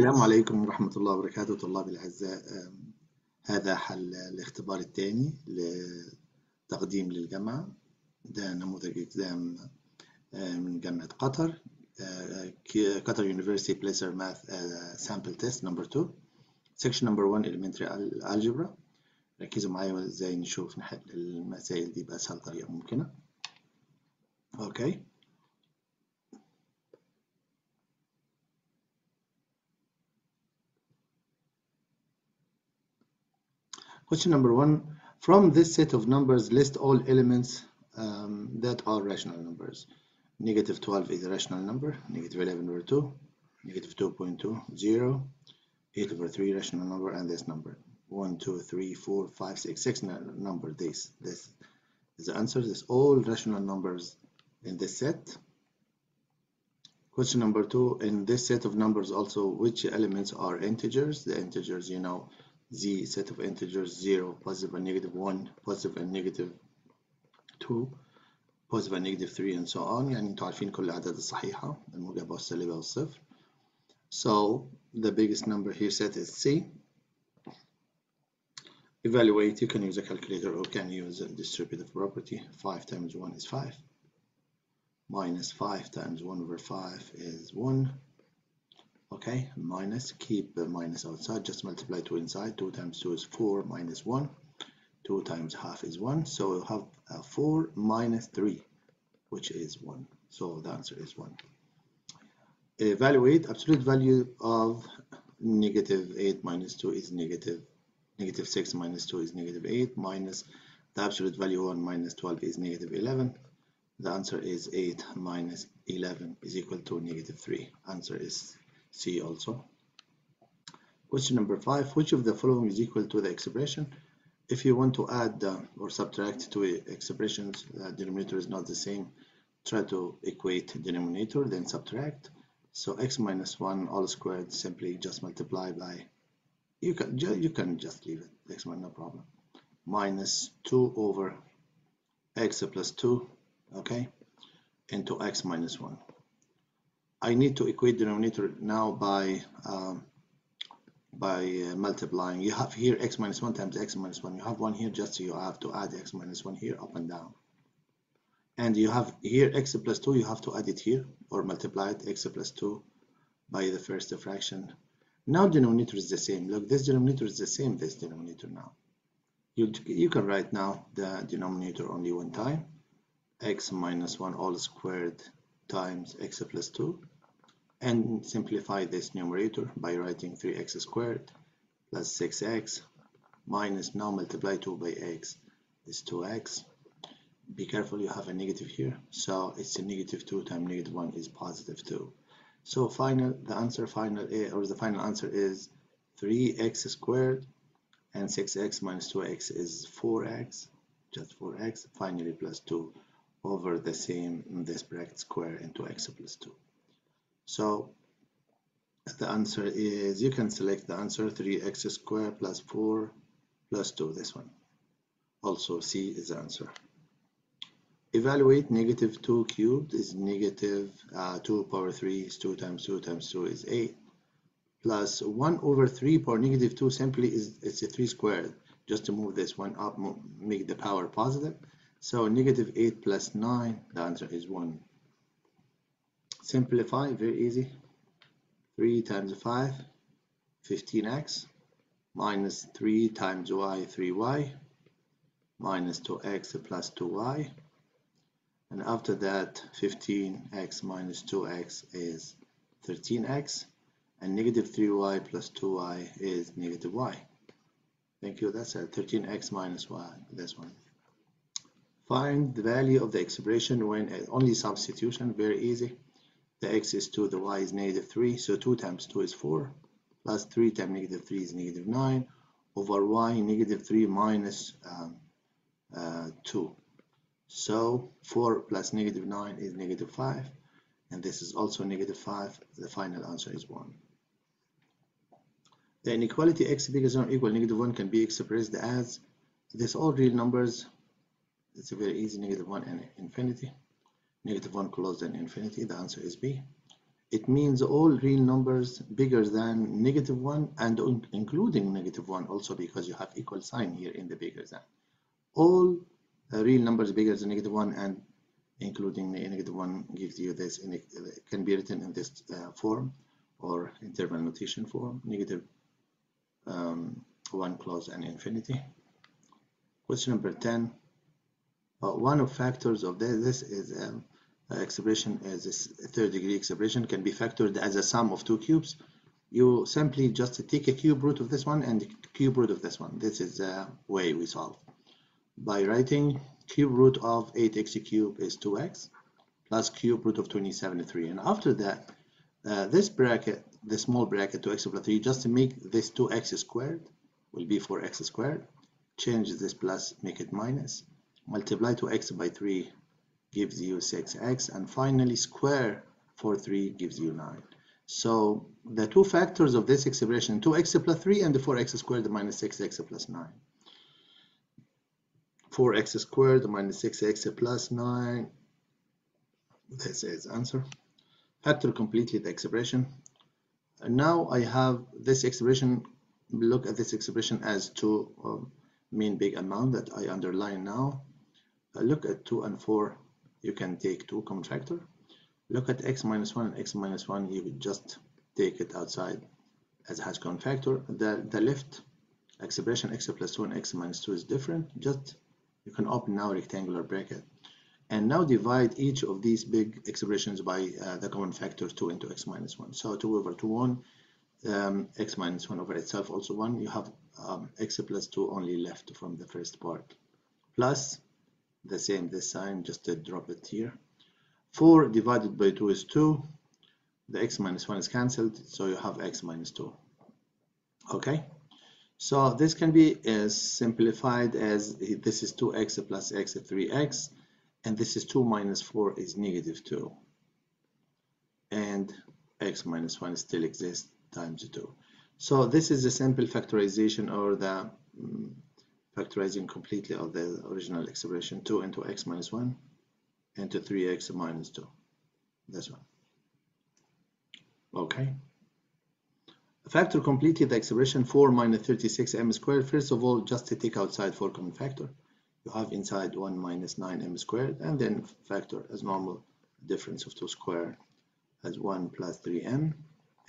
السلام عليكم ورحمة الله وبركاته طلابي الأعزاء. هذا حل الاختبار الثاني لتقديم للجامعة. ده نموذج إكزام من جامعة قطر. قطر University Placer Math Sample Test number 2 Section number 1 Elementary Algebra. ركزوا معايا ازاي نشوف نحل المسائل دي بأسهل طريقة ممكنة. أوكي. Question number 1. From this set of numbers, list all elements that are rational numbers. Negative 12 is a rational number. Negative 11 over 2. Negative 2.2. 0. 8 over 3 rational number. And this number. 1, 2, 3, 4, 5, 6. 6 number. This is the answer. This all rational numbers in this set. Question number 2. In this set of numbers also, which elements are integers? The integers, you know, the set of integers 0, positive and negative 1, positive and negative 2, positive and negative 3 and so on. يعني انتوا عارفين كل الأعداد الصحيحة الموجبة والسالبة والصفر. So the biggest number here set is C. Evaluate. You can use a calculator or can use a distributive property. 5 times 1 is 5. Minus 5 times 1 over 5 is 1. Okay, minus, keep the minus outside, just multiply 2 inside. 2 times 2 is 4 minus 1. 2 times half is 1. So we'll have 4 minus 3, which is 1. So the answer is 1. Evaluate. Absolute value of negative 8 minus 2 is negative 6 minus 2 is negative 8, minus the absolute value 1 minus 12 is negative 11. The answer is 8 minus 11 is equal to negative 3. Answer is C also. Question number 5. Which of the following is equal to the expression? If you want to add or subtract two expressions, the denominator is not the same. Try to equate denominator, then subtract. So x minus 1 all squared, simply just multiply by, you can just leave it, x minus, no problem. Minus 2 over x plus 2, okay, into x minus 1. I need to equate denominator now by multiplying. You have here x minus 1 times x minus 1. You have 1 here, just so you have to add x minus 1 here, up and down. And you have here x plus 2, you have to add it here, or multiply it, x plus 2 by the first fraction. Now denominator is the same. Look, this denominator is the same, this denominator now. You can write now the denominator only one time. X minus 1 all squared times x plus 2. And simplify this numerator by writing 3x squared plus 6x minus, now multiply 2 by x is 2x. Be careful, you have a negative here, so it's a negative 2 times negative 1 is positive 2. So the final answer is 3x squared, and 6x minus 2x is 4x, just 4x, finally plus 2 over the same in this bracket square into x plus 2. So the answer is, you can select the answer 3x squared plus 4 plus 2, this one. Also C is the answer. Evaluate. Negative 2 cubed is negative 2 power 3 is 2 times 2 times 2 is 8. Plus 1 over 3 power negative 2 simply it's a 3 squared. Just to move this one up, make the power positive. So negative 8 plus 9, the answer is 1. Simplify, very easy. 3 times 5, 15x, minus 3 times y, 3y, minus 2x plus 2y. And after that, 15x minus 2x is 13x. And negative 3y plus 2y is negative y. Thank you, that's 13x minus y, this one. Find the value of the expression when only substitution, very easy. The x is 2, the y is negative 3, so 2 times 2 is 4, plus 3 times negative 3 is negative 9, over y negative 3 minus 2. So 4 plus negative 9 is negative 5, and this is also negative 5. The final answer is 1. The inequality x bigger than or equal negative 1 can be expressed as, this all real numbers. It's a very easy, negative 1 and infinity. Negative 1 closer than infinity. The answer is B. it means all real numbers bigger than -1 and including -1 also, because you have equal sign here in the bigger than. All real numbers bigger than -1 and including -1 gives you this, and it can be written in this form or interval notation form, -1 close and infinity. Question number 10. One of factors of this is expression is this third degree expression can be factored as a sum of two cubes. You simply just take a cube root of this one and the cube root of this one. This is the way we solve. By writing cube root of 8x cubed is 2x plus cube root of 27 is 3. And after that, this bracket, the small bracket 2x plus 3, just to make this 2x squared will be 4x squared. Change this plus, make it minus. Multiply 2x by 3 gives you 6x, and finally square 43 gives you 9. So the two factors of this expression, 2x plus 3 and the 4x squared minus 6x plus 9. 4x squared minus 6x plus 9. This is answer. Factor completely the expression. And now I have this expression. Look at this expression as two main big amount that I underline now. Look at 2 and 4. You can take 2 common factor. Look at x minus 1 and x minus 1. You would just take it outside as it has common factor. The left expression x plus 2 and x minus 2 is different. Just you can open now rectangular bracket and now divide each of these big expressions by the common factor 2 into x minus 1. So 2 over 2 1, x minus 1 over itself also 1. You have x plus 2 only left from the first part, plus the same this sign, just to drop it here. 4 divided by 2 is 2. The x minus 1 is cancelled, so you have x minus 2. Okay, so this can be simplified as this is 2x plus x is 3x, and this is 2 minus 4 is -2, and x minus 1 still exists times 2. So this is a simple factorization, or the factorizing completely of the original expression, 2 into x minus 1 into 3x minus 2. This one. Okay. Factor completely the expression 4 minus 36m squared. First of all, just to take outside 4 common factor. You have inside 1 minus 9m squared, and then factor as normal difference of 2 squared as 1 plus 3m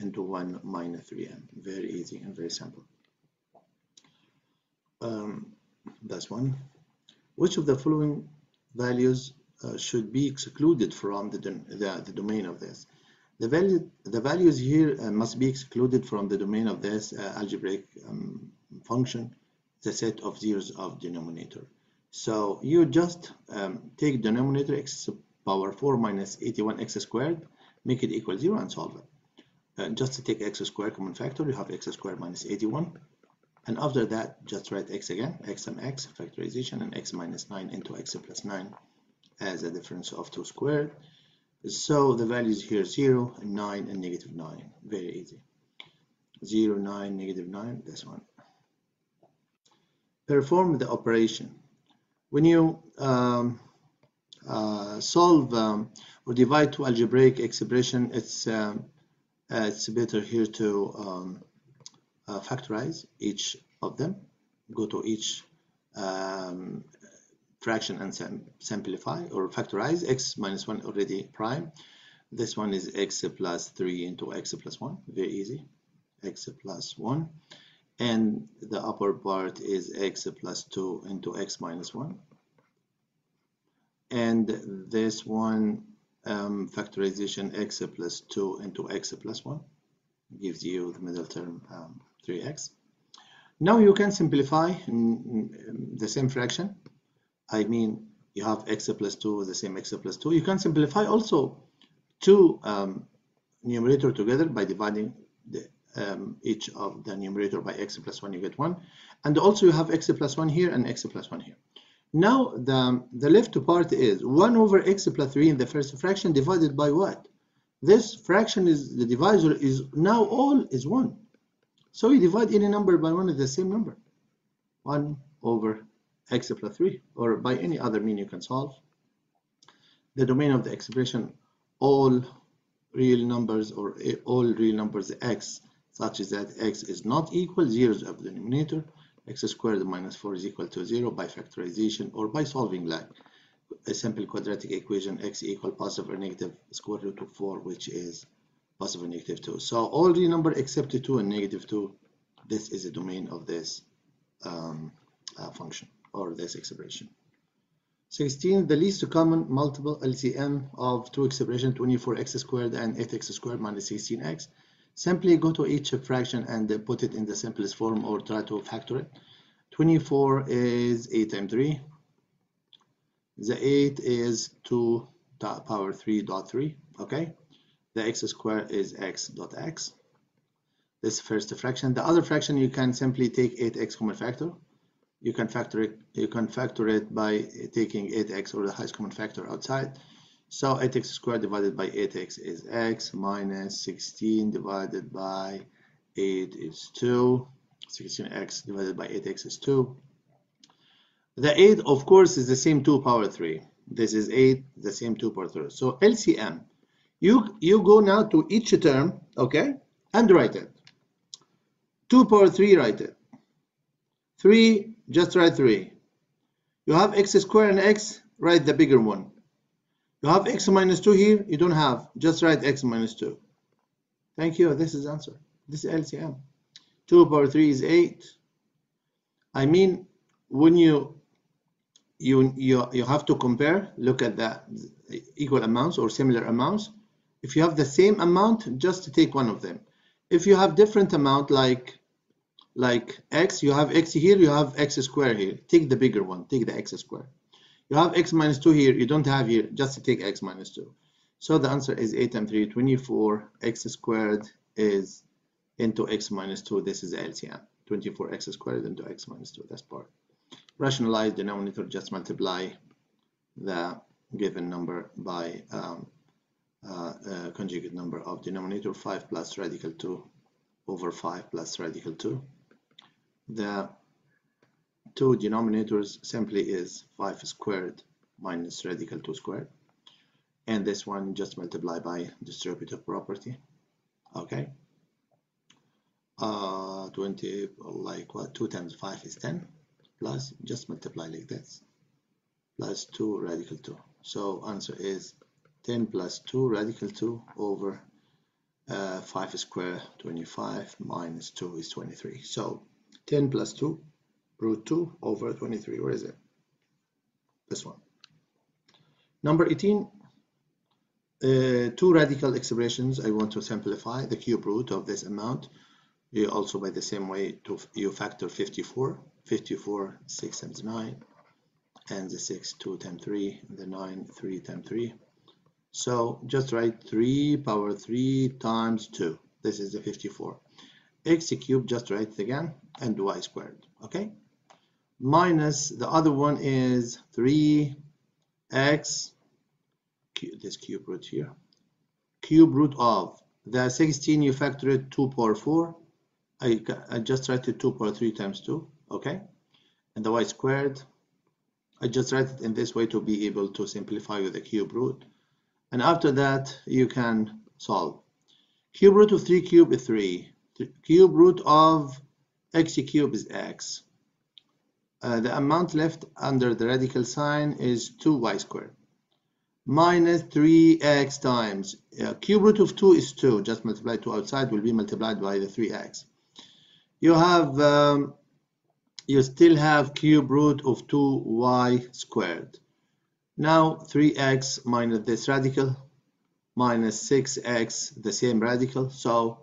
into 1 minus 3m. Very easy and very simple. That's one. Which of the following values should be excluded from the domain of this? The values here must be excluded from the domain of this algebraic function, the set of zeros of denominator. So you just take denominator x power 4 minus 81x squared, make it equal 0 and solve it. Just to take x squared common factor, you have x squared minus 81. And after that, just write x again, x and x, factorization, and x minus 9 into x plus 9 as a difference of 2 squared. So the values here 0, 9, and -9. Very easy. 0, 9, -9, this one. Perform the operation. When you solve or divide two algebraic expression, it's better here to factorize each of them. Go to each fraction and simplify or factorize. X minus 1 already prime. This one is x plus 3 into x plus 1. Very easy. X plus 1. And the upper part is x plus 2 into x minus 1. And this one, factorization x plus 2 into x plus 1 gives you the middle term 3x. Now you can simplify the same fraction. I mean, you have x plus 2, the same x plus 2. You can simplify also two numerator together by dividing each of the numerator by x plus 1, you get 1. And also you have x plus 1 here and x plus 1 here. Now the left part is 1 over x plus 3 in the first fraction divided by what? This fraction is, the divisor is now all is 1. So you divide any number by 1 is the same number. 1 over x plus 3, or by any other mean you can solve. The domain of the expression, all real numbers or all real numbers x such that x is not equal, 0 is of the denominator, x squared minus 4 is equal to 0 by factorization or by solving like a simple quadratic equation, x equal positive or negative square root of 4, which is positive or negative 2. So all real number except 2 and negative 2, this is the domain of this function or this expression. 16. The least common multiple LCM of two expressions, 24x squared and 8x squared minus 16x. Simply go to each fraction and put it in the simplest form or try to factor it. 24 is 8 times 3. The 8 is 2 power 3 dot 3. Okay. The x squared is x dot x. This first fraction. The other fraction you can simply take 8x common factor. You can factor it by taking 8x or the highest common factor outside. So 8x squared divided by 8x is x minus 16 divided by 8 is 2. 16x divided by 8x is 2. The 8 of course is the same 2 power 3. This is 8, the same 2 power 3. So LCM, you go now to each term, okay, and write it. 2 power 3, write it. 3, just write 3. You have x squared and x, write the bigger one. You have x minus 2 here, you don't have, just write x minus 2. Thank you, this is the answer. This is LCM. 2 power 3 is 8. I mean, when you have to compare, look at the equal amounts or similar amounts. If you have the same amount, just take one of them. If you have different amount like x, you have x here, you have x squared here. Take the bigger one, take the x squared. You have x minus 2 here, you don't have here, just take x minus 2. So the answer is 8 times 3, 24. X squared is into x minus 2. This is the LCM. 24x squared into x minus 2. That's part. Rationalize denominator, just multiply the given number by conjugate number of denominator. 5 plus radical 2 over 5 plus radical 2. The two denominators simply is 5 squared minus radical 2 squared, and this one just multiply by distributive property. Okay, 20, like what, 2 times 5 is 10, plus just multiply like this, plus 2 radical 2. So answer is 10 plus 2 radical 2 over 5 squared, 25 minus 2 is 23. So 10 plus 2 root 2 over 23. Where is it? This one. Number 18. Two radical expressions. I want to simplify the cube root of this amount. You also by the same way you factor 54. 54 6 times 9, and the 6 2 times 3, the 9 3 times 3. So just write 3 power 3 times 2. This is the 54. X cubed, just write it again, and y squared. Okay. Minus the other one is 3x, this cube root here, cube root of the 16, you factor it 2 power 4. I just write it 2 power 3 times 2. Okay. And the y squared, I just write it in this way to be able to simplify with the cube root. And after that, you can solve. Cube root of 3 cube is 3. Cube root of x cube is x. The amount left under the radical sign is 2y squared. Minus 3x times. Cube root of 2 is 2. Just multiply 2 outside, will be multiplied by the 3x. You have, you still have cube root of 2y squared. Now 3x minus this radical minus 6x, the same radical. So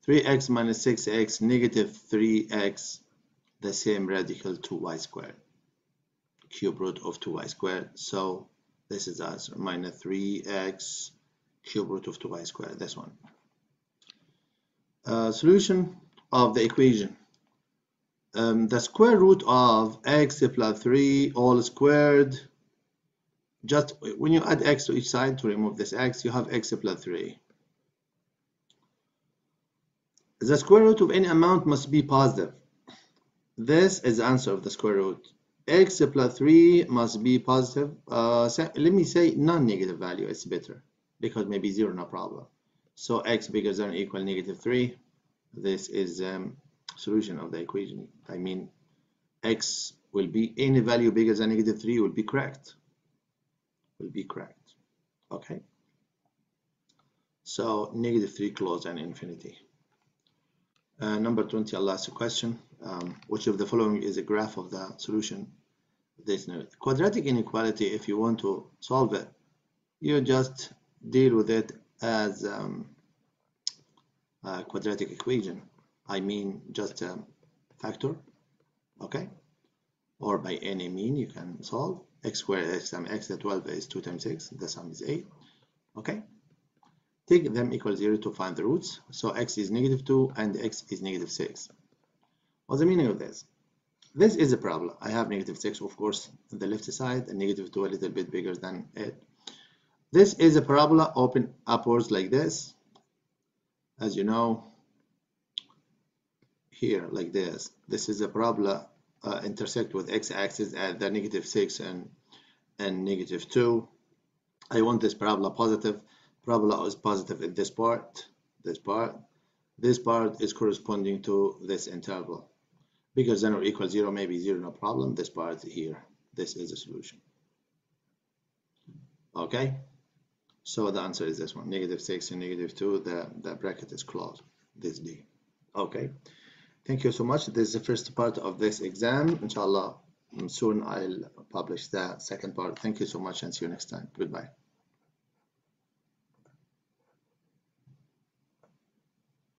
3x minus 6x negative 3x, the same radical 2y squared. Cube root of 2y squared. So this is the answer, minus 3x cube root of 2y squared. This one. Solution of the equation. The square root of x plus 3 all squared. Just when you add x to each side to remove this x, you have x plus 3. The square root of any amount must be positive. This is the answer of the square root. X plus 3 must be positive. Let me say non-negative value. It's better because maybe 0, no problem. So x bigger than or equal -3. This is solution of the equation. I mean, x will be any value bigger than -3 will be correct. Will be correct. Okay. So -3 closed and infinity. Number 20, I'll ask a question. Which of the following is a graph of the solution? This quadratic inequality, if you want to solve it, you just deal with it as a quadratic equation. I mean, just a factor, okay? Or by any mean, you can solve x squared x times x, the 12 is 2 times 6, the sum is 8, okay? Take them equal 0 to find the roots. So x is -2 and x is -6. What's the meaning of this? This is a parabola. I have -6, of course, on the left side, and -2 a little bit bigger than it. This is a parabola open upwards like this. As you know, here like this. This is a parabola intersect with x-axis at the -6 and -2. I want this parabola positive. Parabola is positive in this part. This part is corresponding to this interval. Bigger than or equal 0, maybe 0, no problem. This part here, this is the solution. Okay, so the answer is this one, -6 and -2. The bracket is closed, this D. Okay, thank you so much. This is the first part of this exam. Inshallah, soon I'll publish the second part. Thank you so much and see you next time. Goodbye.